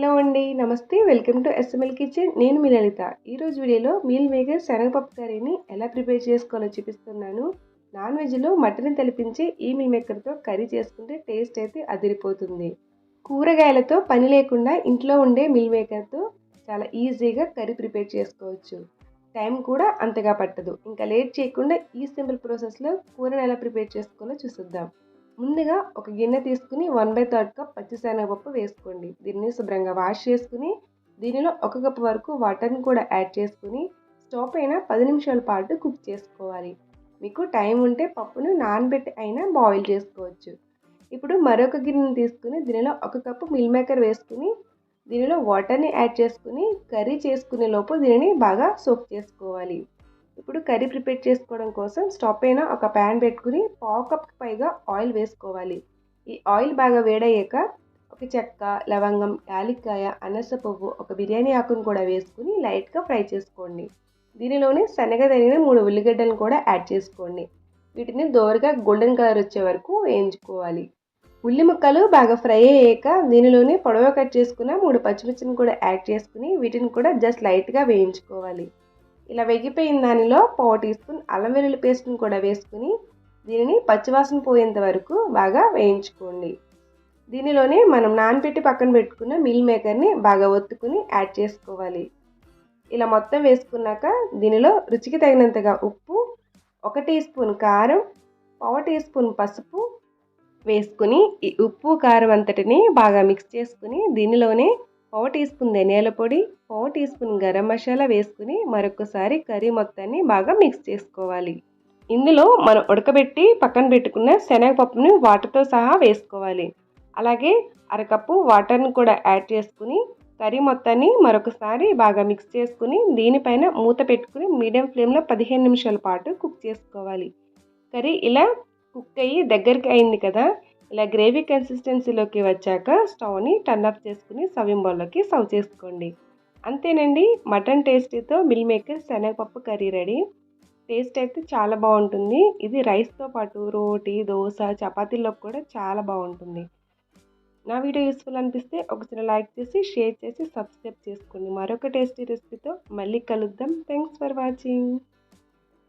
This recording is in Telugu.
హలో అండి. నమస్తే. Welcome to SML kitchen. నేను మీ లలిత. ఈరోజు వీడియోలో మీల్ మేకర్ శనగపప్పు కర్రీని ఎలా ప్రిపేర్ చేసుకోవాలో చూపిస్తున్నాను. నాన్ వెజ్లో మటన్ తలిపించి ఈ మీల్ మేకర్తో కర్రీ చేసుకుంటే టేస్ట్ అయితే అదిరిపోతుంది. కూరగాయలతో పని లేకుండా ఇంట్లో ఉండే మీల్ మేకర్తో చాలా ఈజీగా కర్రీ ప్రిపేర్ చేసుకోవచ్చు. టైం కూడా అంతగా పట్టదు. ఇంకా లేట్ చేయకుండా ఈ సింపుల్ ప్రాసెస్లో కూరని ఎలా ప్రిపేర్ చేసుకోవాలో చూసిద్దాం. ముందుగా ఒక గిన్నె తీసుకుని 1/3 కప్ పచ్చిశనగపప్పు వేసుకోండి. దీన్ని శుభ్రంగా వాష్ చేసుకుని దీనిలో 1 కప్ వరకు వాటర్ని కూడా యాడ్ చేసుకుని స్టవ్ పైన 10 నిమిషాల పాటు కుక్ చేసుకోవాలి. మీకు టైం ఉంటే పప్పును నానబెట్టి అయినా బాయిల్ చేసుకోవచ్చు. ఇప్పుడు మరొక గిన్నెని తీసుకుని దీనిలో 1 కప్పు మిల్ మేకర్ వేసుకుని దీనిలో వాటర్ని యాడ్ చేసుకుని కర్రీ చేసుకునే లోపు దీనిని బాగా సోక్ చేసుకోవాలి. ఇప్పుడు కర్రీ ప్రిపేర్ చేసుకోవడం కోసం స్టవ్ పైన ఒక ప్యాన్ పెట్టుకుని 1/2 కప్కి పైగా ఆయిల్ వేసుకోవాలి. ఈ ఆయిల్ బాగా వేడయ్యాక ఒక చెక్క, లవంగం, యాలక్కాయ, అనాస పువ్వు, ఒక బిర్యానీ ఆకును కూడా వేసుకుని లైట్గా ఫ్రై చేసుకోండి. దీనిలోనే సన్నగా తరిగిన 3 ఉల్లిగడ్డలను కూడా యాడ్ చేసుకోండి. వీటిని దోరగా గోల్డెన్ కలర్ వచ్చే వరకు వేయించుకోవాలి. ఉల్లి ముక్కలు బాగా ఫ్రై అయ్యాక దీనిలోనే పొడవుగా కట్ చేసుకున్న 3 పచ్చిమిర్చిని కూడా యాడ్ చేసుకుని వీటిని కూడా జస్ట్ లైట్గా వేయించుకోవాలి. ఇలా వేగిపోయిన దానిలో 1/4 టీ స్పూన్ అల్లం వెల్లుల్లి పేస్ట్ని కూడా వేసుకుని దీనిని పచ్చివాసన పోయేంత వరకు బాగా వేయించుకోండి. దీనిలోనే మనం నానబెట్టి పక్కన పెట్టుకున్న మీల్ మేకర్ని బాగా ఒత్తుకుని యాడ్ చేసుకోవాలి. ఇలా మొత్తం వేసుకున్నాక దీనిలో రుచికి తగినంతగా ఉప్పు, 1 టీ స్పూన్ కారం, 1/2 టీ స్పూన్ పసుపు వేసుకుని ఈ ఉప్పు కారం అంతటిని బాగా మిక్స్ చేసుకుని దీనిలోనే 1/2 టీ స్పూన్ ధనియాల పొడి, 1/2 టీ స్పూన్ గరం మసాలా వేసుకుని మరొకసారి కర్రీ మొత్తాన్ని బాగా మిక్స్ చేసుకోవాలి. ఇందులో మనం ఉడకబెట్టి పక్కన పెట్టుకున్న శనగపప్పుని వాటర్తో సహా వేసుకోవాలి. అలాగే అరకప్పు వాటర్ని కూడా యాడ్ చేసుకుని కర్రీ మొత్తాన్ని మరొకసారి బాగా మిక్స్ చేసుకుని దీనిపైన మూత పెట్టుకుని మీడియం ఫ్లేమ్లో 15 నిమిషాల పాటు కుక్ చేసుకోవాలి. కర్రీ ఇలా కుక్ అయ్యి దగ్గరికి అయింది కదా, ఇలా గ్రేవీ కన్సిస్టెన్సీలోకి వచ్చాక స్టవ్ని టర్న్ ఆఫ్ చేసుకుని సర్వింగ్ బౌల్లోకి సర్వ్ చేసుకోండి. అంతేనండి, మటన్ టేస్టీతో మిల్ మేకర్ శనగపప్పు కర్రీ రెడీ. టేస్ట్ అయితే చాలా బాగుంటుంది. ఇది రైస్తో పాటు రోటీ, దోశ, చపాతీలోకి కూడా చాలా బాగుంటుంది. నా వీడియో యూస్ఫుల్ అనిపిస్తే ఒక చిన్న లైక్ చేసి షేర్ చేసి సబ్స్క్రైబ్ చేసుకోండి. మరొక టేస్టీ రెసిపీతో మళ్ళీ కలుద్దాం. Thanks for watching.